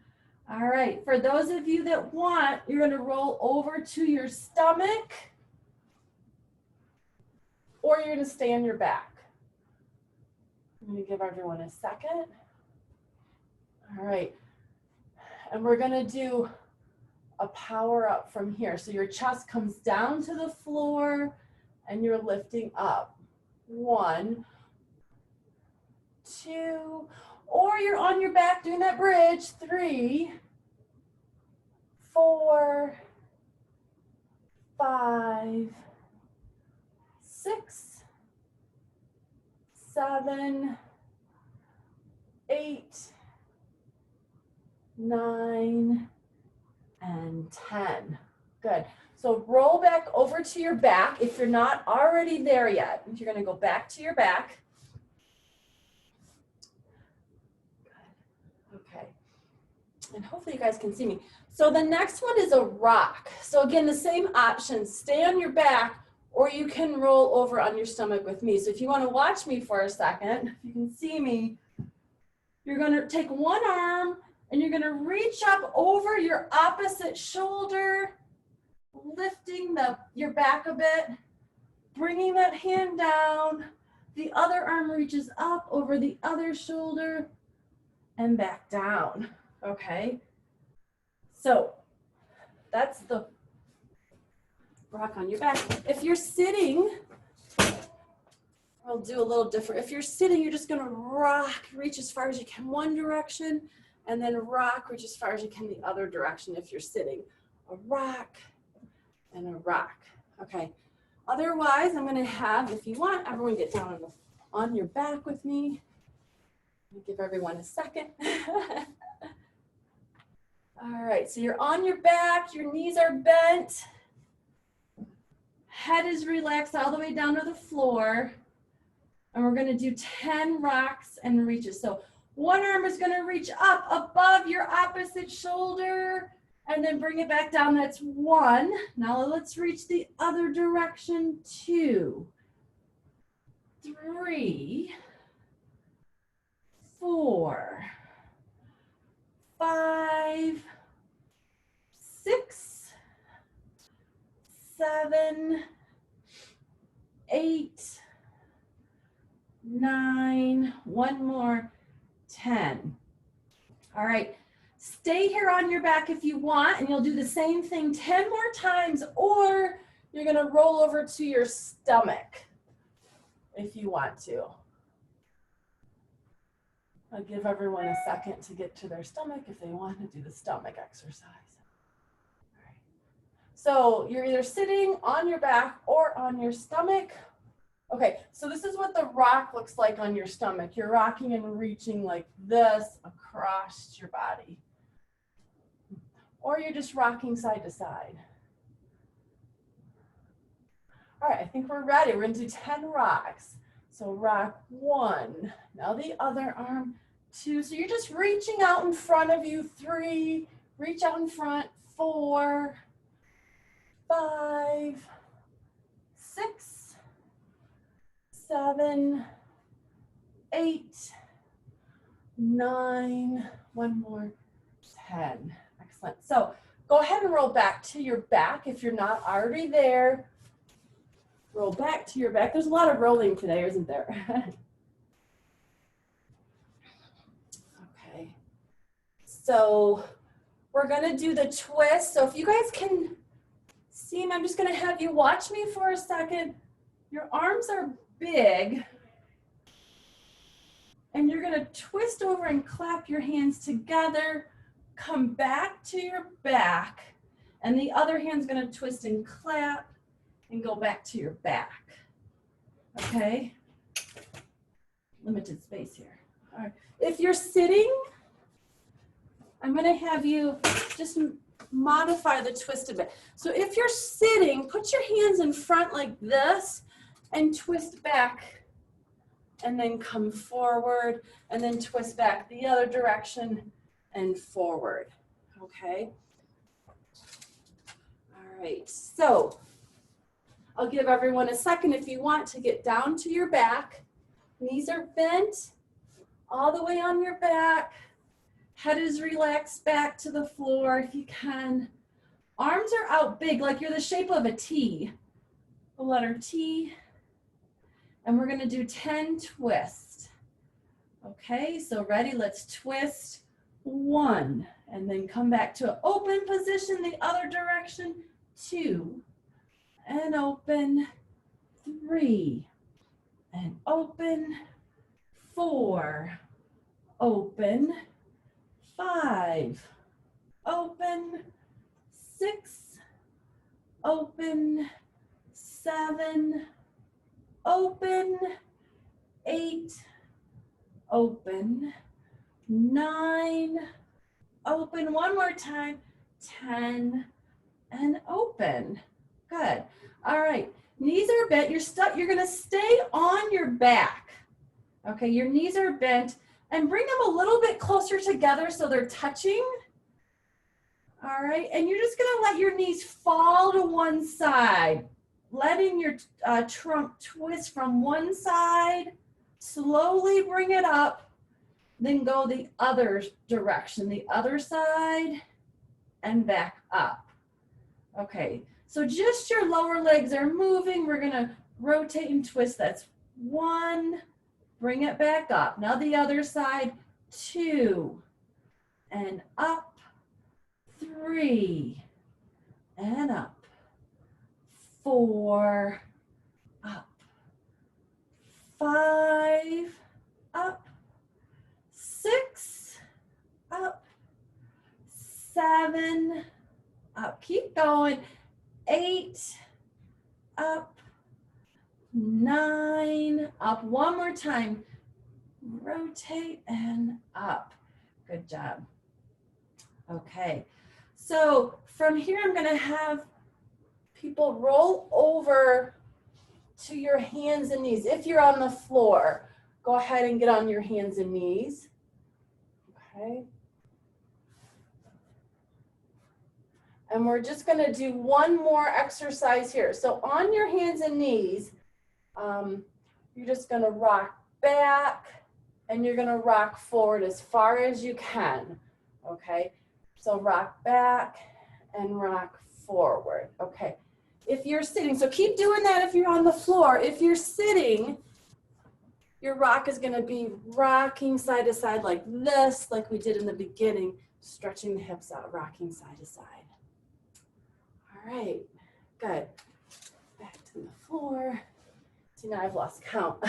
All right, for those of you that want, you're gonna roll over to your stomach, or you're gonna stay on your back. I'm gonna give everyone a second. All right, and we're gonna do a power up from here. So your chest comes down to the floor and you're lifting up. 1, 2, or you're on your back doing that bridge. 3, 4, 5, 6, 7, 8, 9, and 10. Good. So roll back over to your back if you're not already there yet. You're going to go back to your back. Okay. And hopefully you guys can see me. So the next one is a rock. So again, the same options. Stay on your back, or you can roll over on your stomach with me. So if you want to watch me for a second, if you can see me, you're going to take one arm And you're gonna reach up over your opposite shoulder, lifting your back a bit, bringing that hand down. The other arm reaches up over the other shoulder and back down, okay? So that's the rock on your back. If you're sitting, I'll do a little different. If you're sitting, you're just gonna rock, reach as far as you can one direction, and then rock, reach as far as you can the other direction if you're sitting. A rock and a rock, okay? Otherwise, I'm gonna have, if you want, everyone get down on your back with me. Let me give everyone a second. All right, so you're on your back, your knees are bent. Head is relaxed all the way down to the floor. And we're gonna do 10 rocks and reaches. So one arm is gonna reach up above your opposite shoulder and then bring it back down. That's 1. Now let's reach the other direction. 2, 3, 4, 5, 6, 7, 8, 9, one more, 10. All right, stay here on your back if you want, and you'll do the same thing 10 more times, or you're gonna roll over to your stomach if you want to. I'll give everyone a second to get to their stomach if they want to do the stomach exercise. All right. So you're either sitting on your back or on your stomach. Okay, so this is what the rock looks like on your stomach. You're rocking and reaching like this across your body. Or you're just rocking side to side. All right, I think we're ready. We're gonna do 10 rocks. So rock 1, now the other arm, 2. So you're just reaching out in front of you. 3, reach out in front. 4, 5, 6, 7, 8, 9, one more, 10. Excellent. So go ahead and roll back to your back if you're not already there. Roll back to your back. There's a lot of rolling today, isn't there? Okay. So we're gonna do the twist. So if you guys can see me, I'm just gonna have you watch me for a second. Your arms are big. And you're gonna twist over and clap your hands together. Come back to your back. And the other hand's gonna twist and clap and go back to your back. Okay? Limited space here. All right. If you're sitting, I'm gonna have you just modify the twist a bit. So if you're sitting, put your hands in front like this and twist back and then come forward and then twist back the other direction and forward, okay? All right, so I'll give everyone a second if you want to get down to your back. Knees are bent all the way on your back. Head is relaxed back to the floor if you can. Arms are out big, like you're the shape of a T, the letter T. And we're gonna do 10 twists. Okay, so ready, let's twist 1, and then come back to an open position the other direction, 2, and open, 3, and open, 4, open, 5, open, 6, open, 7, open, 8, open, 9, open, one more time, 10, and open. Good. All right, knees are bent. You're gonna stay on your back. Okay, your knees are bent, and bring them a little bit closer together so they're touching. All right, and you're just gonna let your knees fall to one side, letting your trunk twist from one side, slowly bring it up, then go the other direction, the other side and back up. Okay, so just your lower legs are moving. We're gonna rotate and twist. That's 1, bring it back up. Now the other side, 2, and up, 3, and up, 4, up, 5, up, 6, up, 7, up, keep going, 8, up, 9, up, one more time, rotate and up. Good job. Okay, so from here I'm gonna have people roll over to your hands and knees. If you're on the floor, go ahead and get on your hands and knees. Okay. And we're just gonna do one more exercise here. So on your hands and knees, you're just gonna rock back and you're gonna rock forward as far as you can, okay? So rock back and rock forward, okay? If you're sitting, so keep doing that if you're on the floor. If you're sitting, your rock is gonna be rocking side to side like this, like we did in the beginning, stretching the hips out, rocking side to side. All right, good. Back to the floor. See, now I've lost count.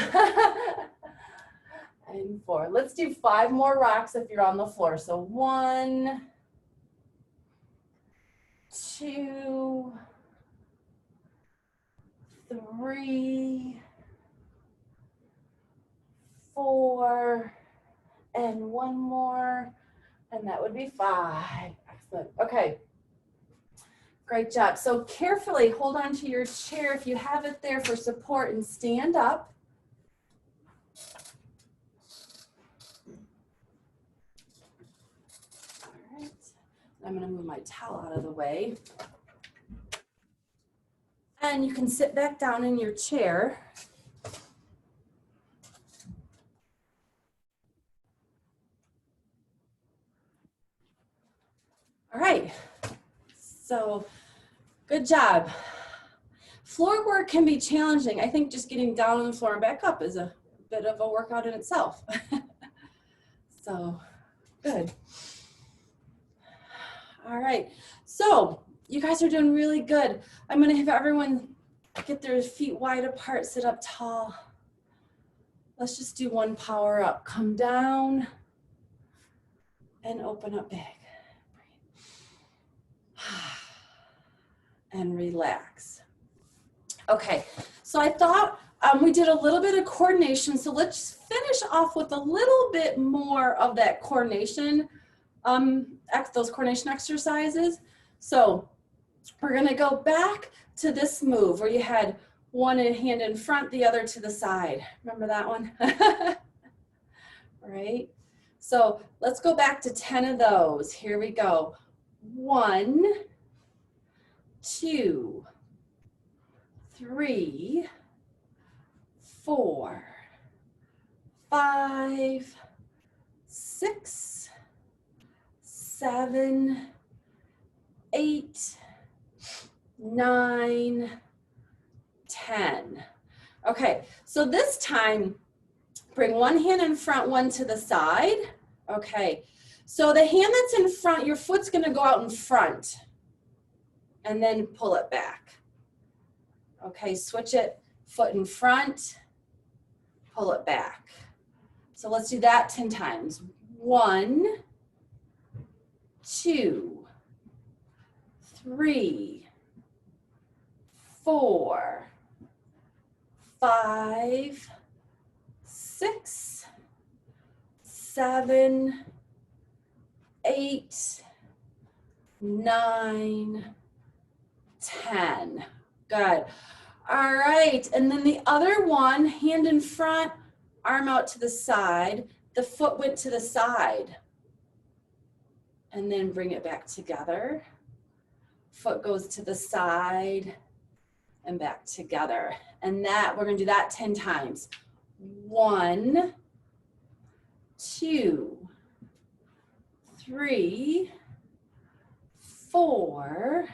And 4. Let's do 5 more rocks if you're on the floor. So 1, 2, 3, 4, and 1 more, and that would be 5. Excellent. Okay. Great job. So carefully hold on to your chair if you have it there for support and stand up. All right. I'm going to move my towel out of the way. And you can sit back down in your chair. All right. So good job. Floor work can be challenging. I think just getting down on the floor and back up is a bit of a workout in itself. So good. All right. So you guys are doing really good. I'm going to have everyone get their feet wide apart, sit up tall. Let's just do one power up. Come down and open up big. And relax. Okay, so I thought we did a little bit of coordination, so let's finish off with a little bit more of that coordination, those coordination exercises. So we're gonna go back to this move where you had one hand in front, the other to the side. Remember that one? Right? So let's go back to 10 of those. Here we go. 1, 2, 3, 4, 5, 6, 7, 8, 9, 10. Okay, so this time, bring one hand in front, one to the side. Okay, so the hand that's in front, your foot's gonna go out in front and then pull it back. Okay, switch it, foot in front, pull it back. So let's do that 10 times. 1, 2, 3, 4, 5, 6, 7, 8, 9, 10. Good. All right, and then the other one, hand in front, arm out to the side. The foot went to the side. And then bring it back together. Foot goes to the side and back together. And that, we're gonna do that 10 times. 1, 2, 3, 4,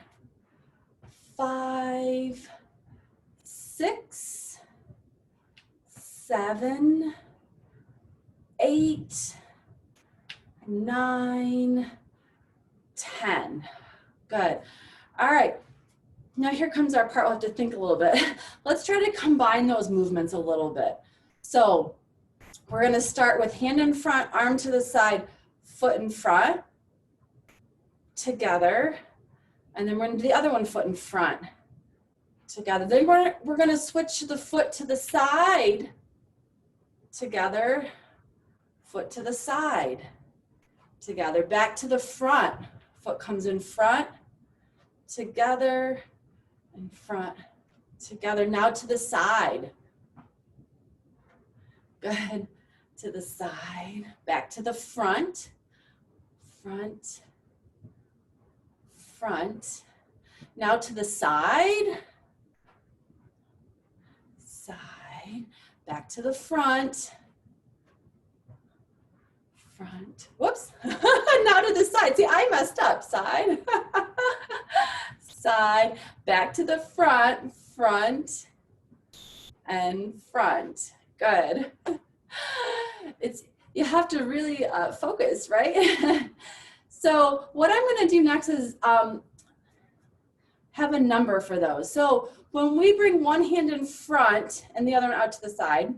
5, 6, 7, 8, 9, 10. Good. All right. Now here comes our part. We'll have to think a little bit. Let's try to combine those movements a little bit. So we're going to start with hand in front, arm to the side, foot in front, together. And then we're going to do the other one, foot in front, together. Then we're going to switch the foot to the side, together, foot to the side, together, back to the front. Foot comes in front, together, in front, together. Now to the side. Good. To the side, back to the front, front, front. Now to the side, side, back to the front, front. Whoops. Now to the side. See, I messed up. Side, side, back to the front, front, and front. Good. You have to really focus, right? So what I'm going to do next is have a number for those. So when we bring one hand in front and the other one out to the side,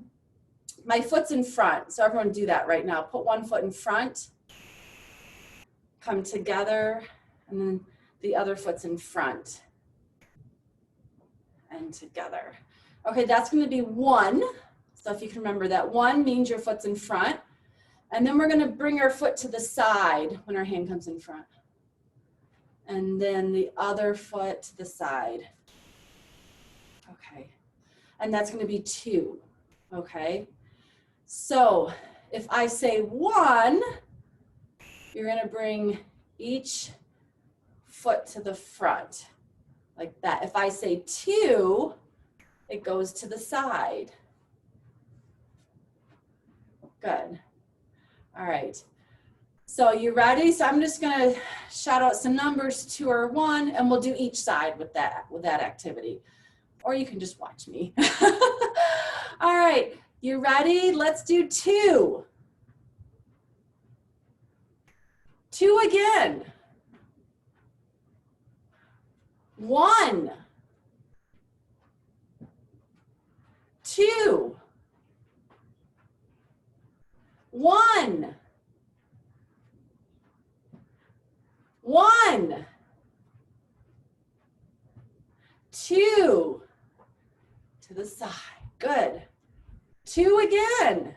my foot's in front. So everyone do that right now. Put one foot in front, come together, and then the other foot's in front and together. Okay, that's going to be 1. So if you can remember that, 1 means your foot's in front. And then we're going to bring our foot to the side when our hand comes in front. And then the other foot to the side. Okay. And that's going to be 2. Okay. So if I say 1, you're going to bring each foot to the front like that. If I say 2, it goes to the side. Good. All right. So you ready? So I'm just going to shout out some numbers, 2 or 1, and we'll do each side with that activity. Or you can just watch me. All right. You ready? Let's do 2. 2 again. 1. 2. 1. 1. 2. To the side. Good. 2 again.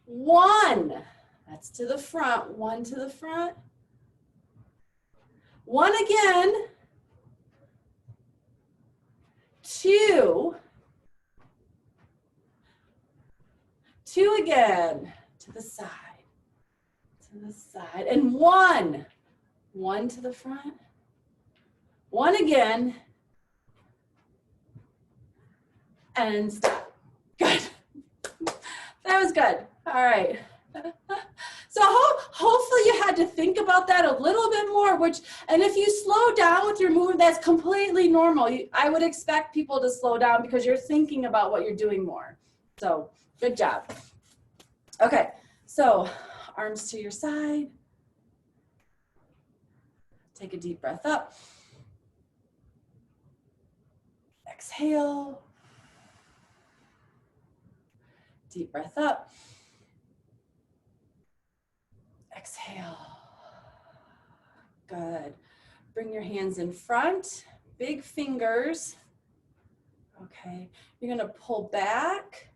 1. That's to the front. 1 to the front. 1 again. 2. 2 again. To the side. To the side. And 1. 1 to the front. 1 again. And stop. Good. That was good. All right. So hopefully you had to think about that a little bit more, and if you slow down with your movement, that's completely normal. I would expect people to slow down because you're thinking about what you're doing more. So good job. Okay, so arms to your side. Take a deep breath up. Exhale. Deep breath up. Exhale. Good. Bring your hands in front, big fingers. Okay. You're going to pull back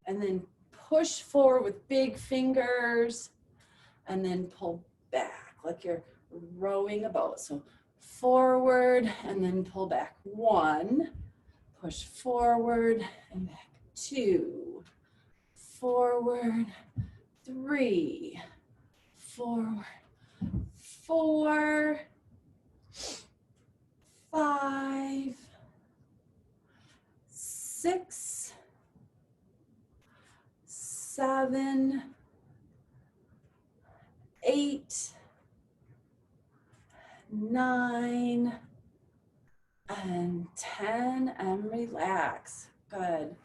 and then push forward with big fingers and then pull back like you're rowing a boat. So forward and then pull back. 1, push forward and back. 2, forward. 3, forward. 4, 5, 6, 7, 8, 9, and 10, and relax. Good.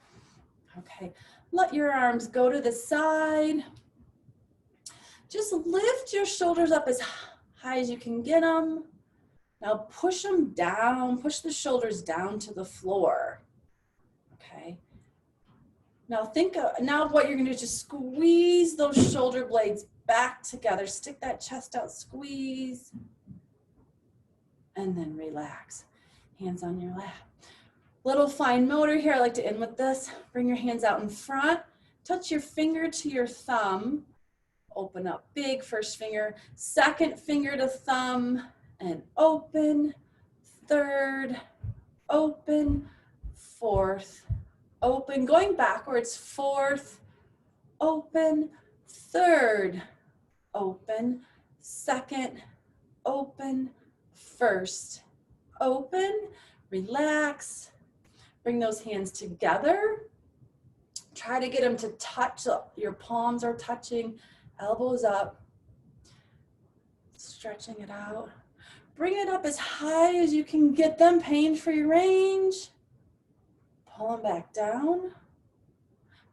Okay, let your arms go to the side. Just lift your shoulders up as high as you can get them. Now push them down, push the shoulders down to the floor. Okay. Now now what you're gonna do is just squeeze those shoulder blades back together. Stick that chest out, squeeze, and then relax. Hands on your lap. Little fine motor here, I like to end with this. Bring your hands out in front. Touch your finger to your thumb. Open up big, first finger. Second finger to thumb and open. Third, open. Fourth, open. Going backwards, fourth, open. Third, open. Second, open. First, open. Relax. Bring those hands together. Try to get them to touch. Your palms are touching, elbows up. Stretching it out. Bring it up as high as you can get them, pain-free range. Pull them back down.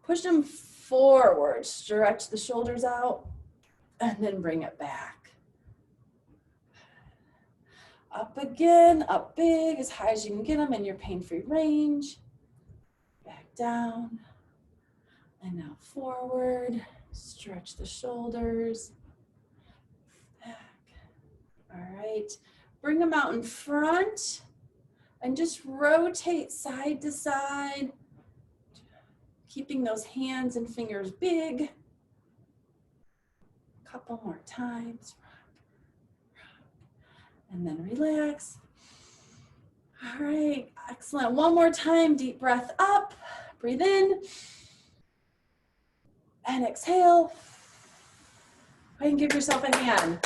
Push them forward. Stretch the shoulders out and then bring it back. Up again, up big, as high as you can get them in your pain-free range. Back down. And now forward. Stretch the shoulders. Back. All right. Bring them out in front and just rotate side to side. Keeping those hands and fingers big. A couple more times. And then relax. All right, excellent. One more time, deep breath up, breathe in, and exhale. And give yourself a hand.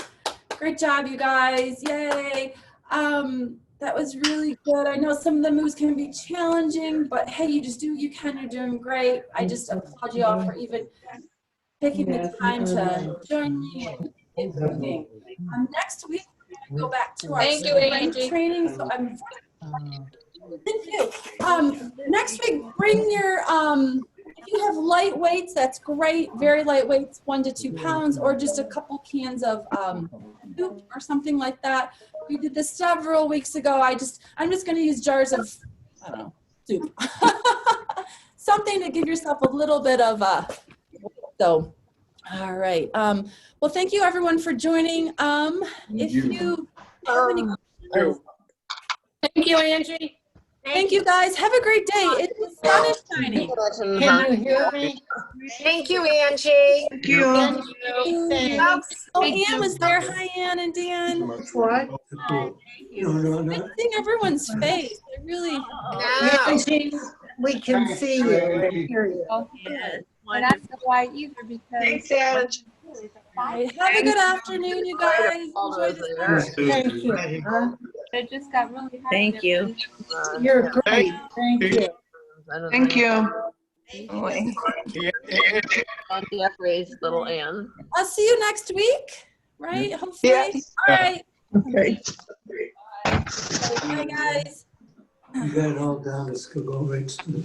Great job, you guys, yay. That was really good. I know some of the moves can be challenging, but hey, you just do what you can, you're doing great. I just applaud you all for even taking the time to join me and moving. Next week, go back to our training. So thank you. Next week, bring your, if you have light weights, that's great. Very light weights, 1 to 2 pounds, or just a couple cans of soup or something like that. We did this several weeks ago. I'm just going to use jars of, I don't know, soup. Something to give yourself a little bit of so. All right. Well, thank you everyone for joining. If you have any questions. Thank you, Angie. Thank you guys. Have a great day. The sun is shining. Can you hear me? Thank you, Angie. Thank you. Oh, Ann was there. Hi, Ann and Dan. What? Good seeing everyone's face. I really. Angie, we can see you and hear you. But I don't know why either because. Thanks, Ange. All right. Have a good afternoon, you guys. Enjoy the sun. Thank you. It just got really hot. Thank you. You're great. Thank you. Thank you. Jeffrey's little Ann. I'll see you next week, right? Hopefully. Yes. All right. Okay. Bye, guys. You got it all down, let's go right to the